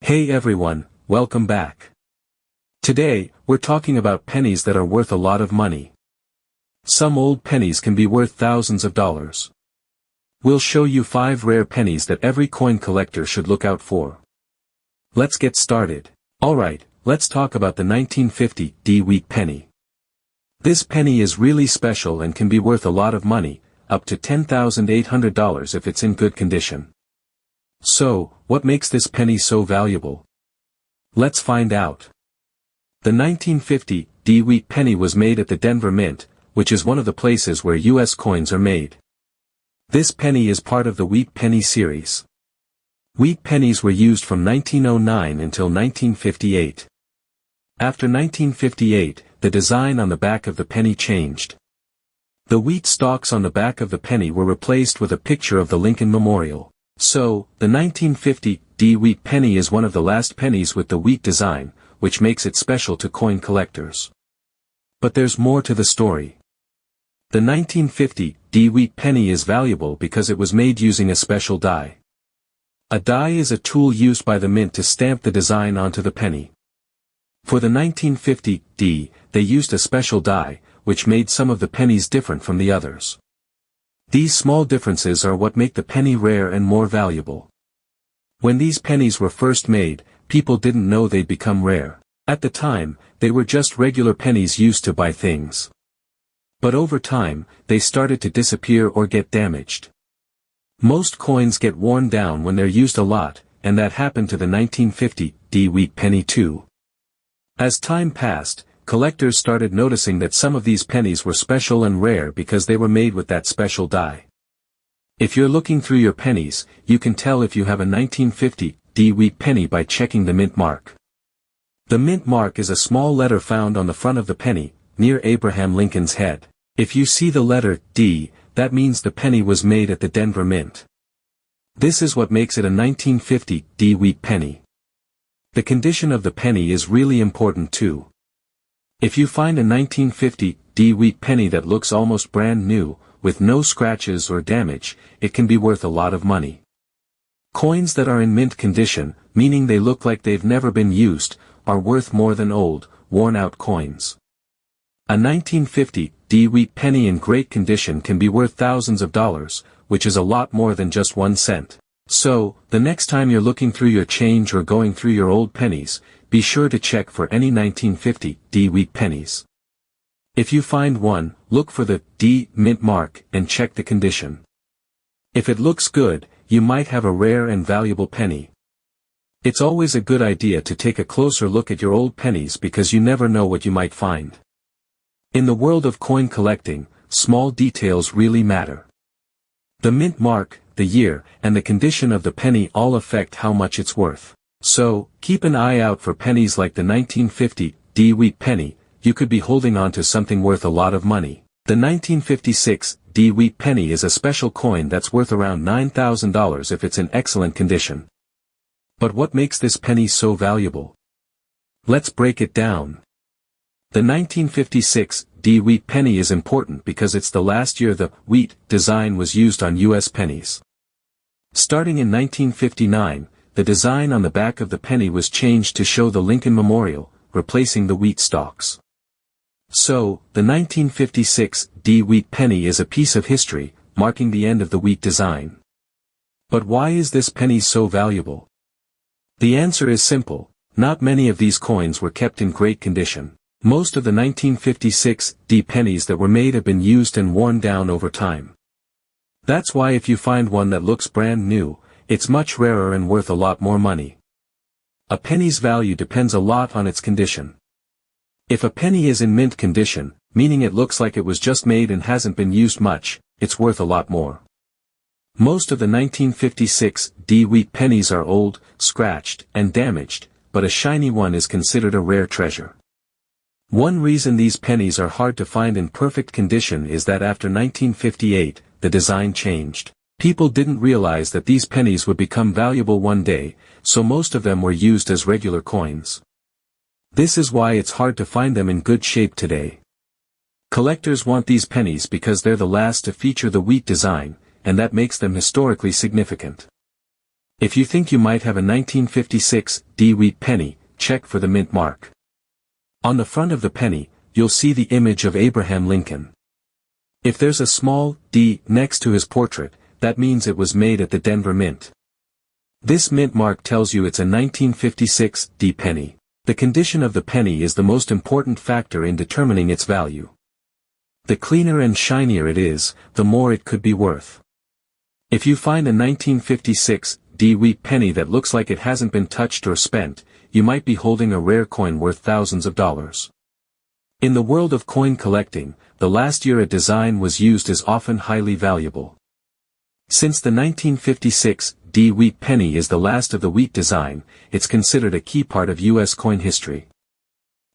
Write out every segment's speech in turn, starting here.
Hey everyone, welcome back. Today, we're talking about pennies that are worth a lot of money. Some old pennies can be worth thousands of dollars. We'll show you 5 rare pennies that every coin collector should look out for. Let's get started. Alright, let's talk about the 1950 D-Week penny. This penny is really special and can be worth a lot of money, up to $10,800 if it's in good condition. So, what makes this penny so valuable? Let's find out. The 1950 D-Week penny was made at the Denver Mint, which is one of the places where U.S. coins are made. This penny is part of the Wheat Penny series. Wheat pennies were used from 1909 until 1958. After 1958, the design on the back of the penny changed. The wheat stalks on the back of the penny were replaced with a picture of the Lincoln Memorial. So, the 1950 D-Wheat penny is one of the last pennies with the wheat design, which makes it special to coin collectors. But there's more to the story. The 1950 D-Wheat penny is valuable because it was made using a special die. A die is a tool used by the mint to stamp the design onto the penny. For the 1950 D, they used a special die, which made some of the pennies different from the others. These small differences are what make the penny rare and more valuable. When these pennies were first made, people didn't know they'd become rare. At the time, they were just regular pennies used to buy things. But over time, they started to disappear or get damaged. Most coins get worn down when they're used a lot, and that happened to the 1950 D-Wheat penny too. As time passed, collectors started noticing that some of these pennies were special and rare because they were made with that special die. If you're looking through your pennies, you can tell if you have a 1950 D-Wheat penny by checking the mint mark. The mint mark is a small letter found on the front of the penny, near Abraham Lincoln's head. If you see the letter D, that means the penny was made at the Denver Mint. This is what makes it a 1950 D-Wheat penny. The condition of the penny is really important too. If you find a 1950 D-Wheat penny that looks almost brand new, with no scratches or damage, it can be worth a lot of money. Coins that are in mint condition, meaning they look like they've never been used, are worth more than old, worn-out coins. A 1950 D-Wheat penny in great condition can be worth thousands of dollars, which is a lot more than just 1 cent. So, the next time you're looking through your change or going through your old pennies, be sure to check for any 1950 D-Wheat pennies. If you find one, look for the D mint mark and check the condition. If it looks good, you might have a rare and valuable penny. It's always a good idea to take a closer look at your old pennies because you never know what you might find. In the world of coin collecting, small details really matter. The mint mark, the year, and the condition of the penny all affect how much it's worth. So, keep an eye out for pennies like the 1950 D-Wheat penny. You could be holding on to something worth a lot of money. The 1956 D-Wheat penny is a special coin that's worth around $9,000 if it's in excellent condition. But what makes this penny so valuable? Let's break it down. The 1956 D-Wheat penny is important because it's the last year the wheat design was used on U.S. pennies. Starting in 1959, the design on the back of the penny was changed to show the Lincoln Memorial, replacing the wheat stalks. So, the 1956 D-Wheat penny is a piece of history, marking the end of the wheat design. But why is this penny so valuable? The answer is simple: not many of these coins were kept in great condition. Most of the 1956 D pennies that were made have been used and worn down over time. That's why if you find one that looks brand new, it's much rarer and worth a lot more money. A penny's value depends a lot on its condition. If a penny is in mint condition, meaning it looks like it was just made and hasn't been used much, it's worth a lot more. Most of the 1956 D-Wheat pennies are old, scratched, and damaged, but a shiny one is considered a rare treasure. One reason these pennies are hard to find in perfect condition is that after 1958, the design changed. People didn't realize that these pennies would become valuable one day, so most of them were used as regular coins. This is why it's hard to find them in good shape today. Collectors want these pennies because they're the last to feature the wheat design, and that makes them historically significant. If you think you might have a 1956 D wheat penny, check for the mint mark. On the front of the penny, you'll see the image of Abraham Lincoln. If there's a small D next to his portrait, that means it was made at the Denver Mint. This mint mark tells you it's a 1956 D penny. The condition of the penny is the most important factor in determining its value. The cleaner and shinier it is, the more it could be worth. If you find a 1956 D wheat penny that looks like it hasn't been touched or spent, you might be holding a rare coin worth thousands of dollars. In the world of coin collecting, the last year a design was used is often highly valuable. Since the 1956 D wheat penny is the last of the wheat design, it's considered a key part of U.S. coin history.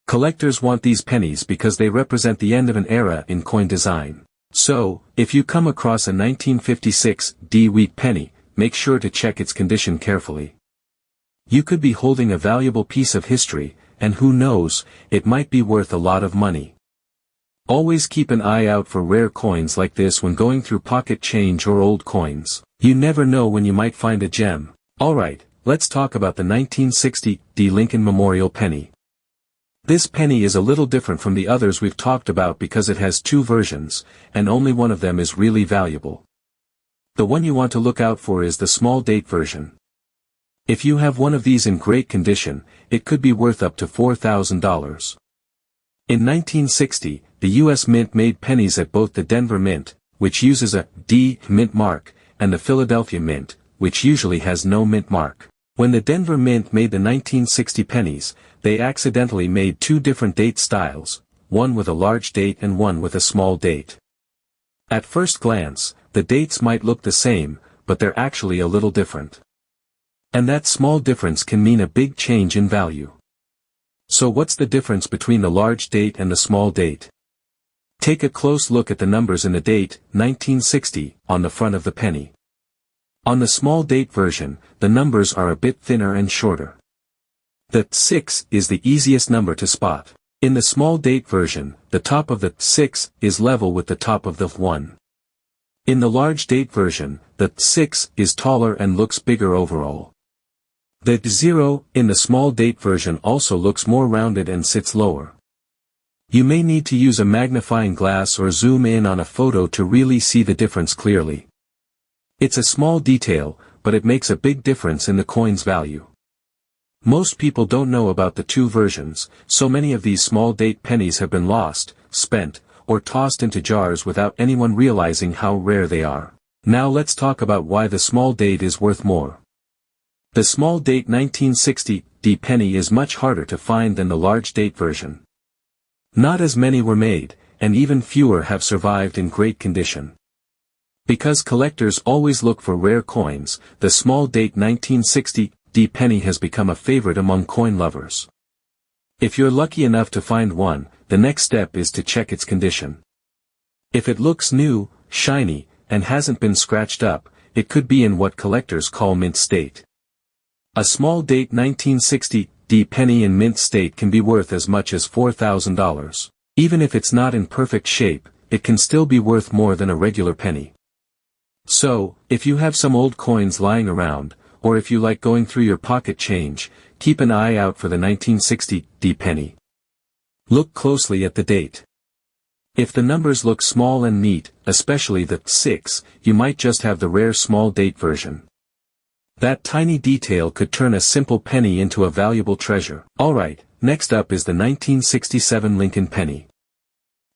Collectors want these pennies because they represent the end of an era in coin design. So, if you come across a 1956 D wheat penny, make sure to check its condition carefully. You could be holding a valuable piece of history, and who knows, it might be worth a lot of money. Always keep an eye out for rare coins like this when going through pocket change or old coins. You never know when you might find a gem. Alright, let's talk about the 1960 D Lincoln Memorial Penny. This penny is a little different from the others we've talked about because it has two versions, and only one of them is really valuable. The one you want to look out for is the small date version. If you have one of these in great condition, it could be worth up to $4,000. In 1960, the U.S. Mint made pennies at both the Denver Mint, which uses a D mint mark, and the Philadelphia Mint, which usually has no mint mark. When the Denver Mint made the 1960 pennies, they accidentally made two different date styles, one with a large date and one with a small date. At first glance, the dates might look the same, but they're actually a little different. And that small difference can mean a big change in value. So what's the difference between the large date and the small date? Take a close look at the numbers in the date, 1960, on the front of the penny. On the small date version, the numbers are a bit thinner and shorter. The 6 is the easiest number to spot. In the small date version, the top of the 6 is level with the top of the 1. In the large date version, the 6 is taller and looks bigger overall. The 0 in the small date version also looks more rounded and sits lower. You may need to use a magnifying glass or zoom in on a photo to really see the difference clearly. It's a small detail, but it makes a big difference in the coin's value. Most people don't know about the two versions, so many of these small date pennies have been lost, spent, or tossed into jars without anyone realizing how rare they are. Now let's talk about why the small date is worth more. The small date 1960 D penny is much harder to find than the large date version. Not as many were made, and even fewer have survived in great condition. Because collectors always look for rare coins, the small date 1960 D penny has become a favorite among coin lovers. If you're lucky enough to find one, the next step is to check its condition. If it looks new, shiny, and hasn't been scratched up, it could be in what collectors call mint state. A small date 1960 D penny in mint state can be worth as much as $4,000. Even if it's not in perfect shape, it can still be worth more than a regular penny. So, if you have some old coins lying around, or if you like going through your pocket change, keep an eye out for the 1960 D penny. Look closely at the date. If the numbers look small and neat, especially the 6, you might just have the rare small date version. That tiny detail could turn a simple penny into a valuable treasure. Alright, next up is the 1967 Lincoln penny.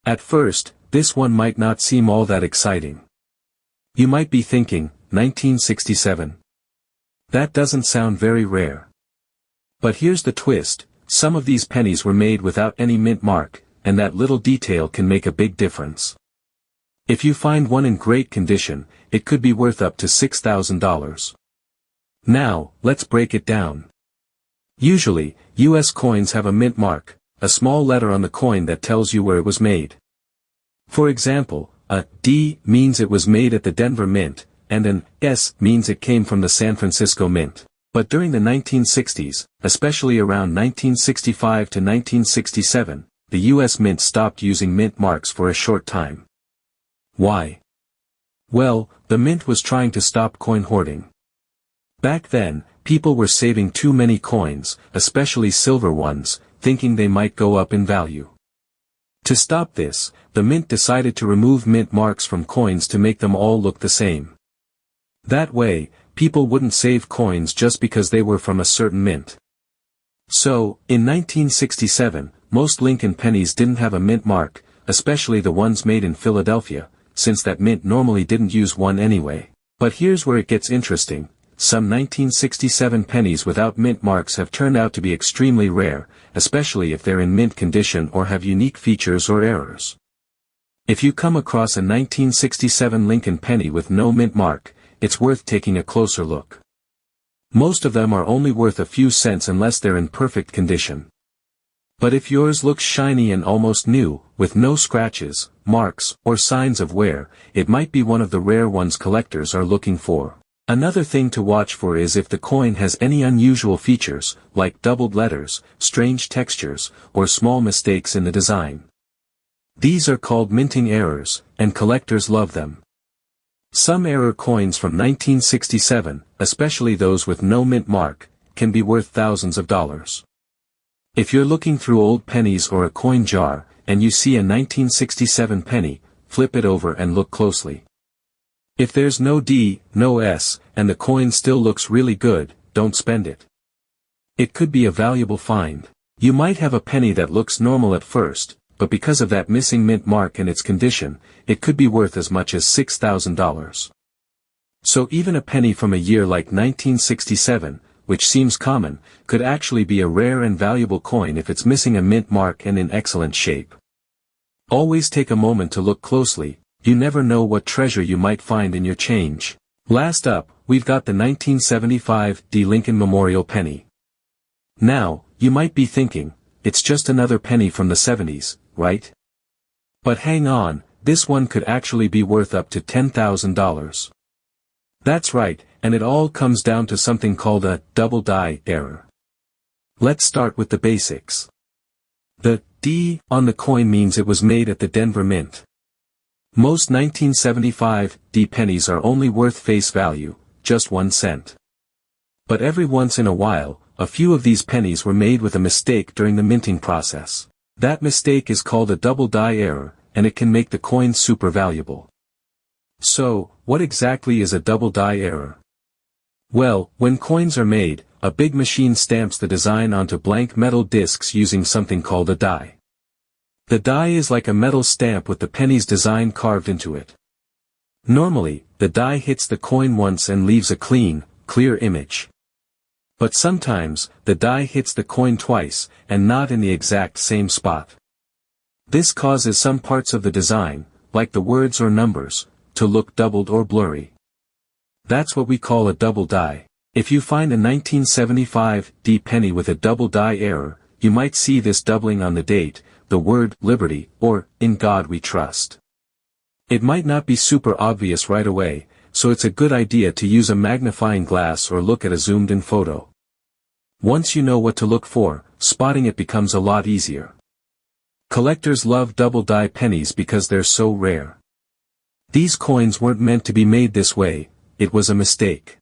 At first, this one might not seem all that exciting. You might be thinking, 1967? That doesn't sound very rare. But here's the twist, some of these pennies were made without any mint mark, and that little detail can make a big difference. If you find one in great condition, it could be worth up to $6,000. Now, let's break it down. Usually, US coins have a mint mark, a small letter on the coin that tells you where it was made. For example, a D means it was made at the Denver Mint, and an S means it came from the San Francisco Mint. But during the 1960s, especially around 1965 to 1967, the US Mint stopped using mint marks for a short time. Why? Well, the Mint was trying to stop coin hoarding. Back then, people were saving too many coins, especially silver ones, thinking they might go up in value. To stop this, the mint decided to remove mint marks from coins to make them all look the same. That way, people wouldn't save coins just because they were from a certain mint. So, in 1967, most Lincoln pennies didn't have a mint mark, especially the ones made in Philadelphia, since that mint normally didn't use one anyway. But here's where it gets interesting. Some 1967 pennies without mint marks have turned out to be extremely rare, especially if they're in mint condition or have unique features or errors. If you come across a 1967 Lincoln penny with no mint mark, it's worth taking a closer look. Most of them are only worth a few cents unless they're in perfect condition. But if yours looks shiny and almost new, with no scratches, marks, or signs of wear, it might be one of the rare ones collectors are looking for. Another thing to watch for is if the coin has any unusual features, like doubled letters, strange textures, or small mistakes in the design. These are called minting errors, and collectors love them. Some error coins from 1967, especially those with no mint mark, can be worth thousands of dollars. If you're looking through old pennies or a coin jar, and you see a 1967 penny, flip it over and look closely. If there's no D, no S, and the coin still looks really good, don't spend it. It could be a valuable find. You might have a penny that looks normal at first, but because of that missing mint mark and its condition, it could be worth as much as $6,000. So even a penny from a year like 1967, which seems common, could actually be a rare and valuable coin if it's missing a mint mark and in excellent shape. Always take a moment to look closely. You never know what treasure you might find in your change. Last up, we've got the 1975 D. Lincoln Memorial Penny. Now, you might be thinking, it's just another penny from the 70s, right? But hang on, this one could actually be worth up to $10,000. That's right, and it all comes down to something called a double die error. Let's start with the basics. The D on the coin means it was made at the Denver Mint. Most 1975 D pennies are only worth face value, just 1 cent. But every once in a while, a few of these pennies were made with a mistake during the minting process. That mistake is called a double die error, and it can make the coin super valuable. So, what exactly is a double die error? Well, when coins are made, a big machine stamps the design onto blank metal discs using something called a die. The die is like a metal stamp with the penny's design carved into it. Normally, the die hits the coin once and leaves a clean, clear image. But sometimes, the die hits the coin twice, and not in the exact same spot. This causes some parts of the design, like the words or numbers, to look doubled or blurry. That's what we call a double die. If you find a 1975 D penny with a double die error, you might see this doubling on the date, the word liberty, or in God we trust. It might not be super obvious right away, so it's a good idea to use a magnifying glass or look at a zoomed-in photo. Once you know what to look for, spotting it becomes a lot easier. Collectors love double die pennies because they're so rare. These coins weren't meant to be made this way, it was a mistake.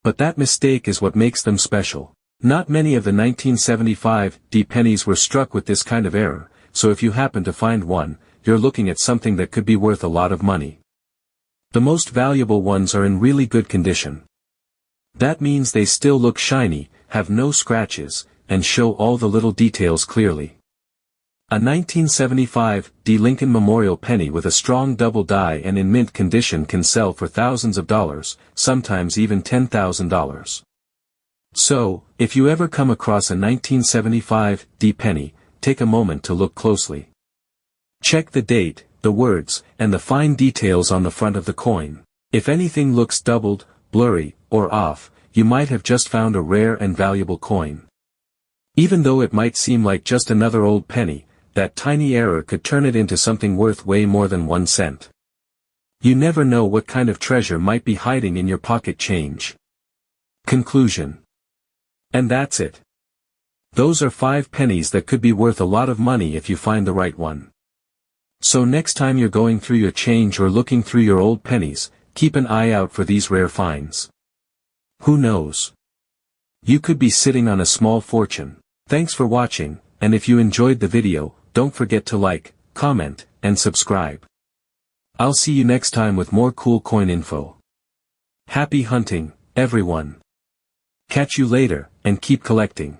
But that mistake is what makes them special. Not many of the 1975 D pennies were struck with this kind of error, so if you happen to find one, you're looking at something that could be worth a lot of money. The most valuable ones are in really good condition. That means they still look shiny, have no scratches, and show all the little details clearly. A 1975 D. Lincoln Memorial penny with a strong double die and in mint condition can sell for thousands of dollars, sometimes even $10,000. So, if you ever come across a 1975 D penny, take a moment to look closely. Check the date, the words, and the fine details on the front of the coin. If anything looks doubled, blurry, or off, you might have just found a rare and valuable coin. Even though it might seem like just another old penny, that tiny error could turn it into something worth way more than 1 cent. You never know what kind of treasure might be hiding in your pocket change. Conclusion. And that's it. Those are 5 pennies that could be worth a lot of money if you find the right one. So next time you're going through your change or looking through your old pennies, keep an eye out for these rare finds. Who knows? You could be sitting on a small fortune. Thanks for watching, and if you enjoyed the video, don't forget to like, comment, and subscribe. I'll see you next time with more cool coin info. Happy hunting, everyone. Catch you later, and keep collecting.